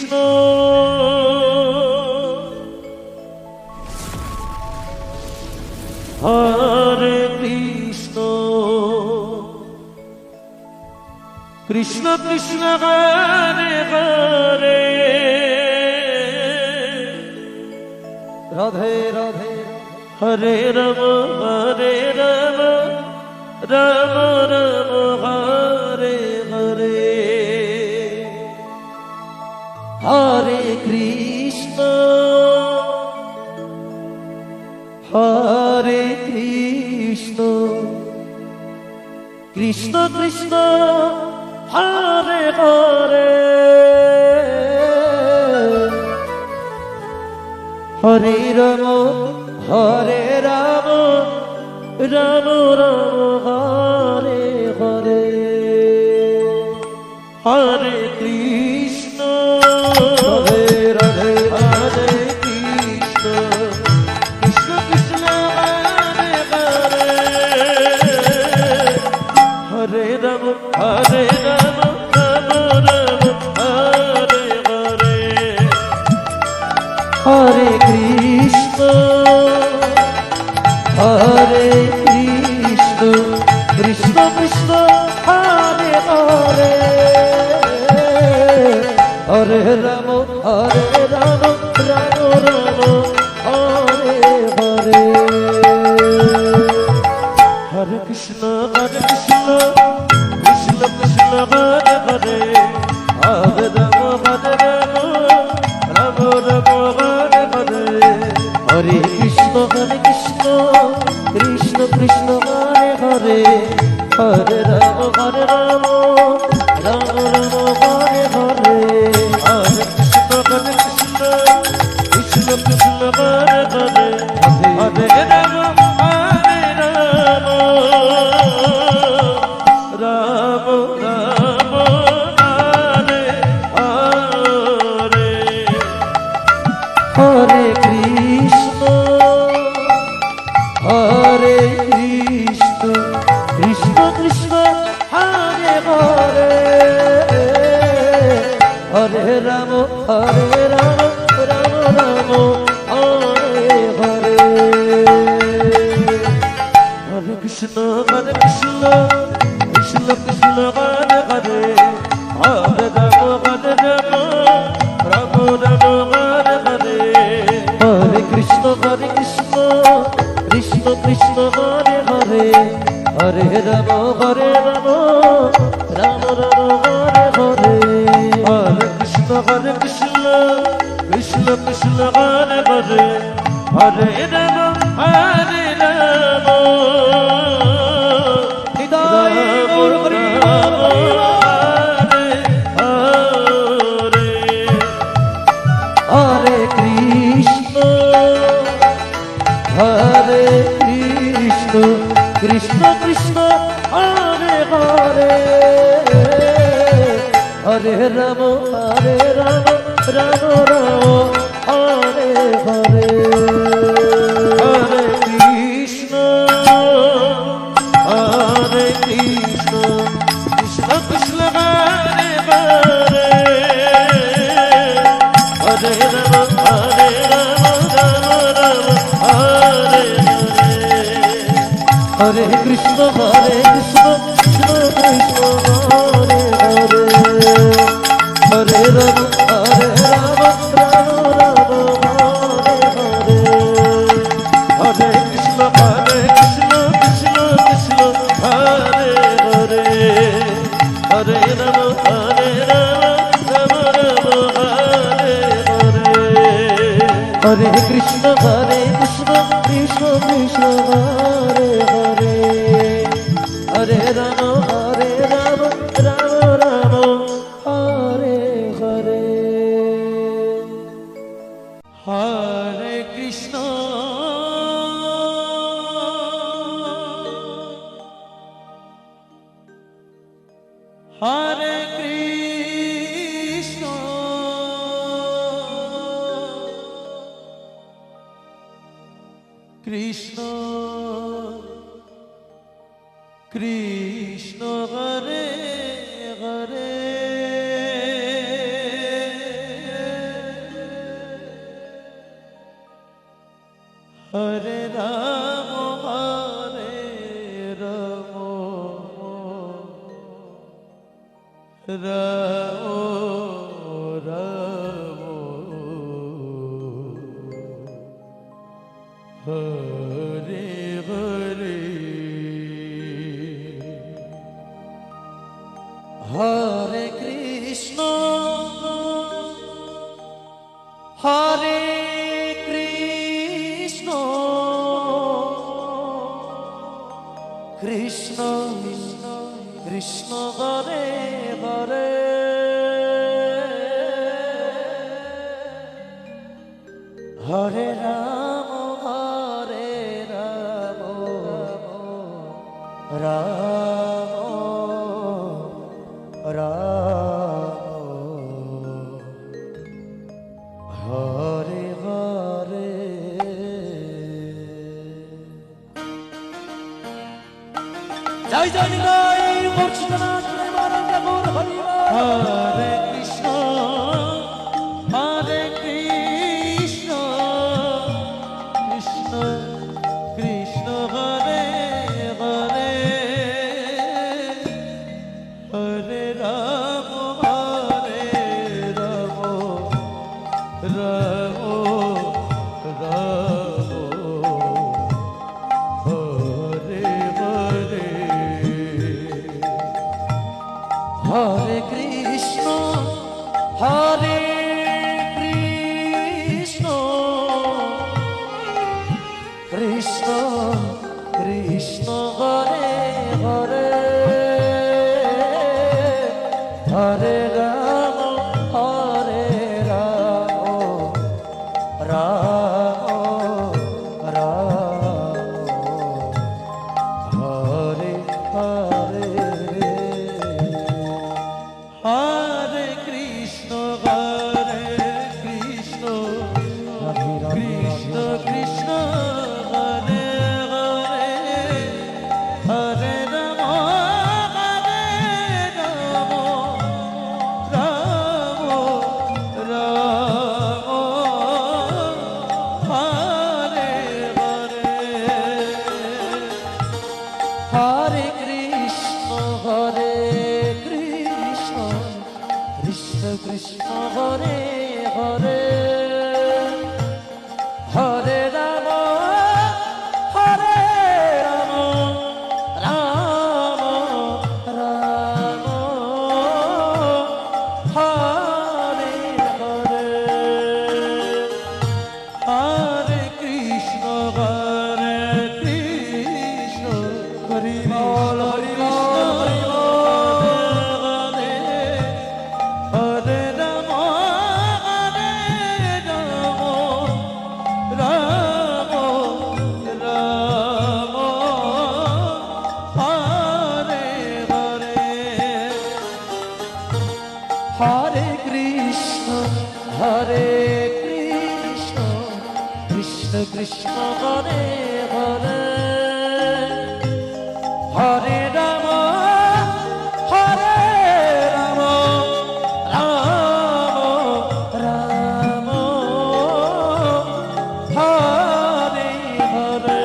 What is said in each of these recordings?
Krishna Hare Krishna Krishna Krishna Hare Hare Radhe Radhe Hare Ram Ram Ram Hare Hare Hare Krishna Hare Krishna Krishna Krishna Hare Hare Hare Ram Ram Ram Hare Hare Hare Krishna Hare Radhe Hare Krishna Krishna Krishna Hare Hare Hare Ram Ram Ram Hare Hare Hare Krishna Hare Krishna Krishna Krishna Hare Hare Hare Ram Ram Ram Hare Hare Hare Krishna Krishna Krishna Hare Hare Hare Ram Ram Ram Hare Hare Hare Krishna Krishna Krishna Hare Hare Hare Ram Ram Ram Hare Hare Hare Krishna Krishna Krishna Hare Hare Hare Ram Ram Ram Hare Hare Hare Krishna Hare Krishna Krishna Krishna Hare Hare Hare Ram Ram Ram Hare Hare Hare Krishna Krishna Krishna Hare Hare Hare Ram Ram Ram Hare Hare Hare Krishna Krishna Krishna Hare Hare Hare Ram Ram Ram Hare Hare Hare Krishna Krishna Krishna Hare Hare Hare Ram Hridoy Gour Hari Hare Krishna Hare Krishna Krishna Krishna Hare Hare Hare Ram Ram Ram Hare Hare Hare Krishna Krishna Krishna Hare Hare Hare Ram Ram Hare Hare Krishna Krishna Krishna Hare Hare Hare Ram Ram Ram Hare Hare Hare Krishna Krishna Krishna Hare Hare Hare Ram Ram Ram Hare Hare Hare Krishna Krishna Krishna Hare Hare Hare Ram Ram Ram Hare Hare Hare Krishna Hare Krishna Krishna Krishna Hare Hare Hare Hare Hare Krishna Hare Krishna Krishna Krishna Hare Hare Hare Ram Ram Hare Hare Joy Joy Nitai মূর্ছনাথ Premananda Gour Hari Hare Krishna Hare Krishna Krishna Krishna Hare Hare Hare Ram Hare Ram Ram Ram Hare Hare Hare Krishna Hare Krishna Krishna Krishna Hare Hare Hare Ram Ram Ram Hare Hare Hare Krishna Krishna Krishna Hare Hare Hare Ram Ram Ram Hare Hare Hare Krishna Krishna Krishna Hare Hare Hare Ram Ram Ram Hare Hare Hare Krishna Hari ball Hari ball Hare Ram Ram Ram Hare Hare Hare Krishna Krishna Krishna Hare Hare Hare Ram Ram Ram Hare Hare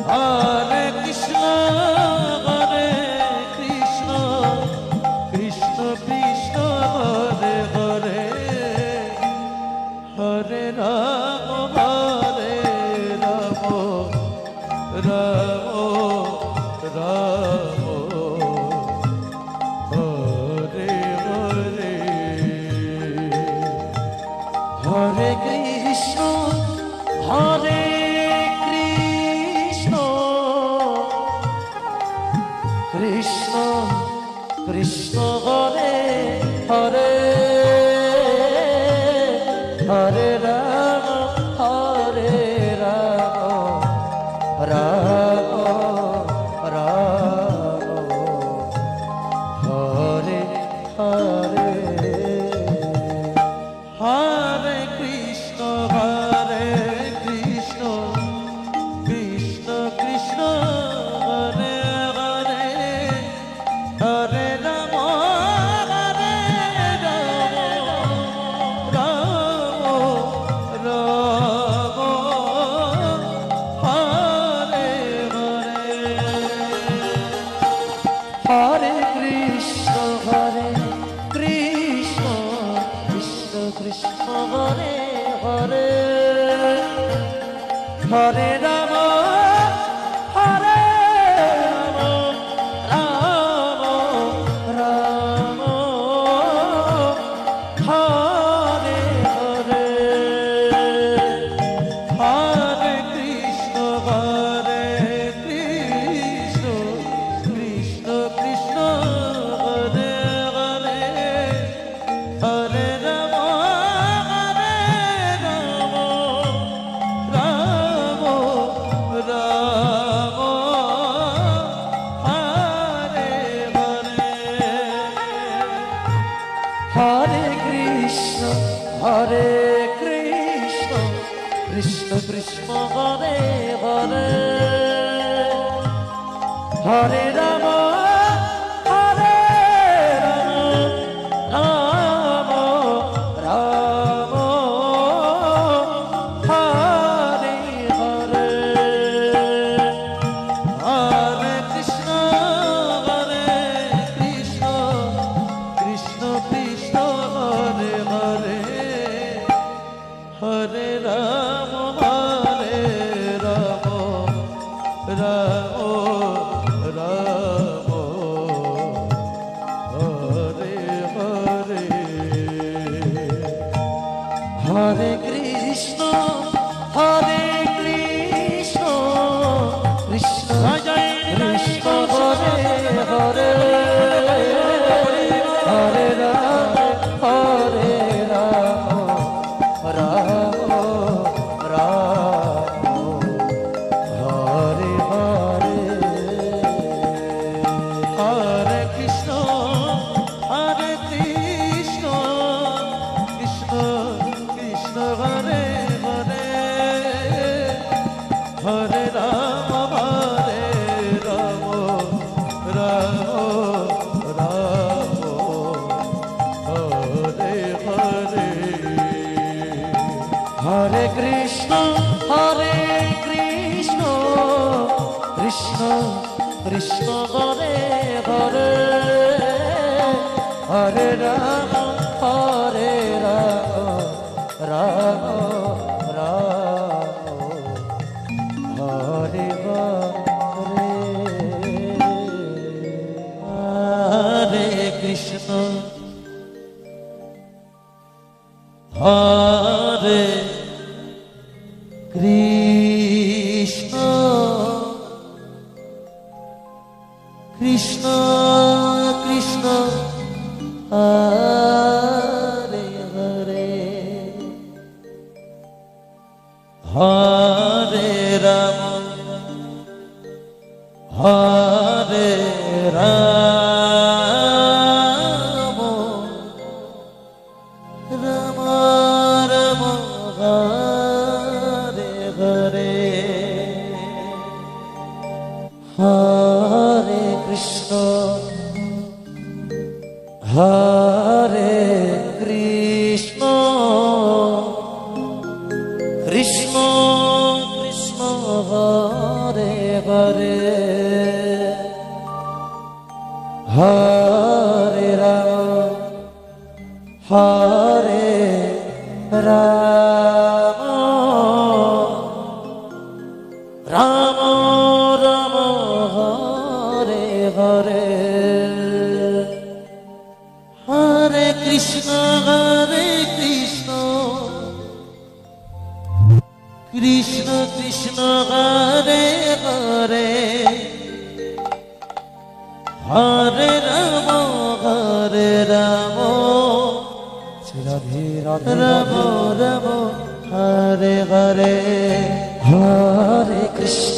Hare Krishna Krishna Krishna Hare Hare Hare Ram Ram Ram Hare Hare Hare Krishna Krishna Krishna Hare Hare Hare Ram Ram Ram Hare Hare Hare Krishna Krishna Krishna Hare Hare Hare Ram Krishna Krishna Hare Hare Hare Ram Hare Ram Ram Ram Hare Hare Hare Krishna Krishna Krishna Hare Hare Hare Ram Ram Ram Hare Hare Hare Krishna Krishna Krishna Hare Hare Hare Ram Hare Ram Ram Hare Hare Hare Krishna Krishna Krishna Hare Hare Hare Ram Ram Ram Hare Hare Hare Krishna Krishna Krishna Hare Hare Hare Ram Ram Ram Hare Hare Hare Krishna Krishna Krishna Hare Hare Hare Ram Ram Ram Hare Hare Hare Krishna Krishna Krishna Hare Hare Hare Ram Ram Ram Hare Hare Hare Krishna Hare Krishna Krishna Krishna Hare Hare Hare Ram Hare Ram Ram Ram Hare Hare Hare Krishna Hare Krishna Krishna Krishna Hare Hare Hare Ram Hare Ram Ram Ram Hare Hare Hare Krishna Krishna Krishna Hare Hare Hare Ram Ram Ram Hare Hare Hare Krishna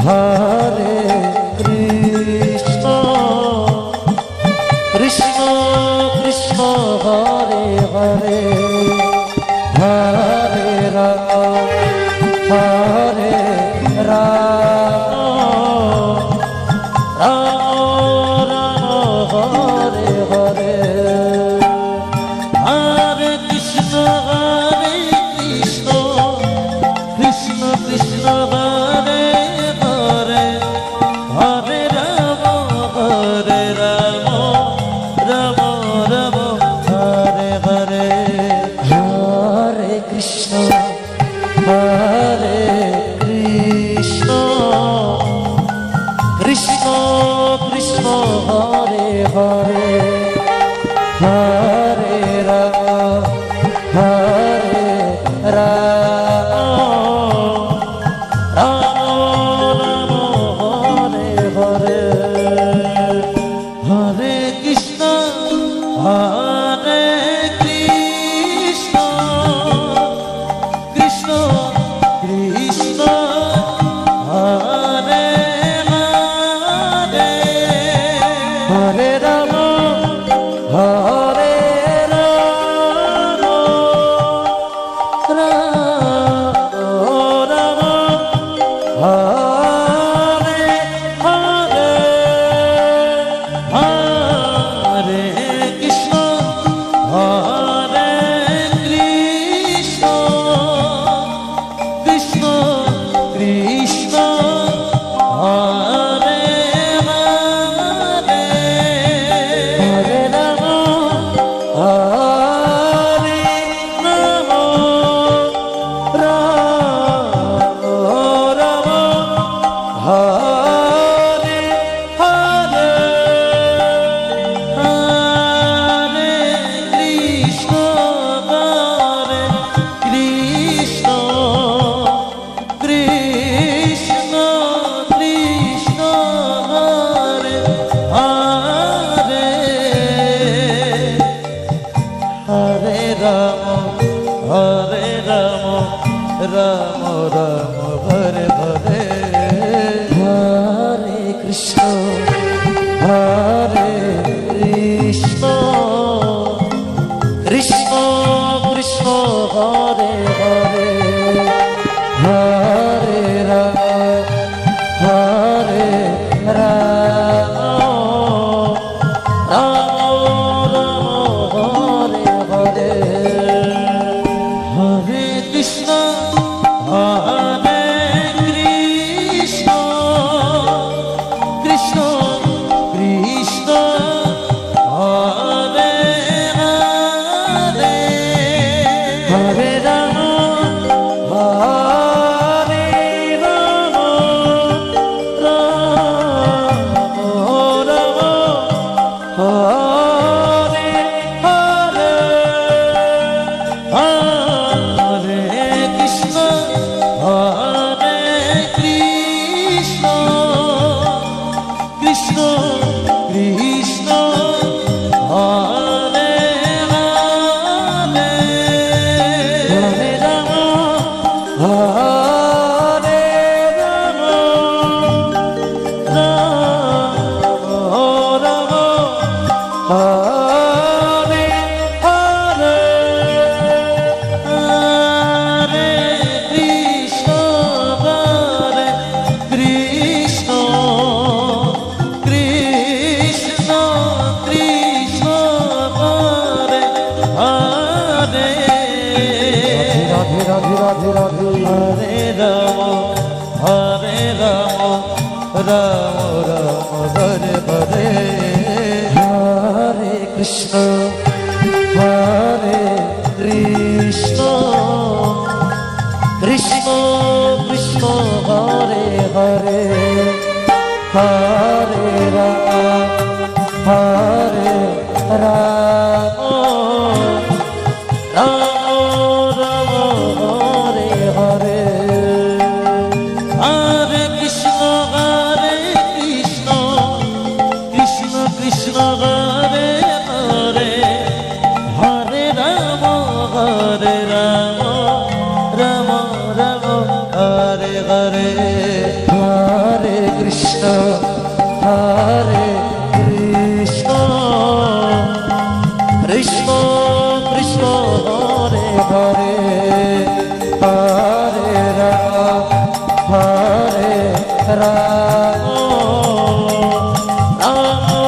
Hare Krishna Krishna Krishna Hare Hare Hare Ram Hare Ram Ram Ram Hare Hare Hare Krishna Krishna Krishna Hare Hare Hare Ram Ram Ram Hare Hare Hare Krishna Hare Rama, Hare Rama, Rama Rama, Hare Hare, Hare Krishna, Hare Krishna, Krishna Krishna, Hare Hare, Hare Rama, Hare Rama, Rama Rama, Hare Hare, Hare Krishna, Hare Krishna, Krishna Krishna, Hare Hare, Hare Rama, Hare Rama, Rama Rama, Hare Hare, Hare Krishna, Hare Krishna, Krishna Krishna, Hare Hare, Hare Rama, Hare Rama, Rama Rama, Hare Hare, Hare Krishna, Hare Krishna, Krishna Krishna, Hare Hare, Radhe Radhe Radhe Radhe Hare Rama, Hare Rama, Rama Rama, Hare Hare, Hare Krishna, Hare Krishna, Krishna Krishna, Hare Hare, Hare Rama, Hare Rama, Rama Rama, Hare Hare, Hare Krishna, Hare Krishna, Krishna Krishna, Hare Hare, Hare Rama, Hare Rama, Rama Rama, Hare Hare, Hare Krishna, Hare Krishna, Krishna Krishna, Hare Hare Hare Rama, Hare Rama, Rama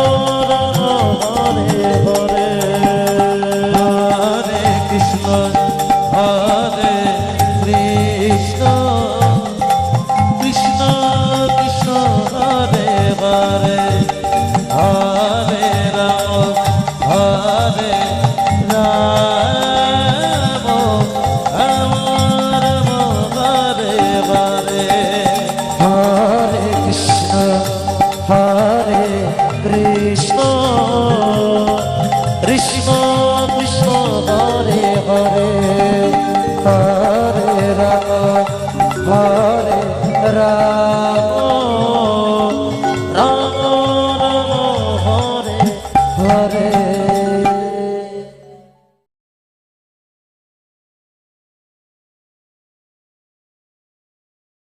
Rama, Hare Hare, Hare Krishna, Hare Krishna, Krishna Krishna, Hare Hare, Hare Rama, Hare Rama, Rama Rama, Hare Hare, Hare Krishna, Hare Krishna, Krishna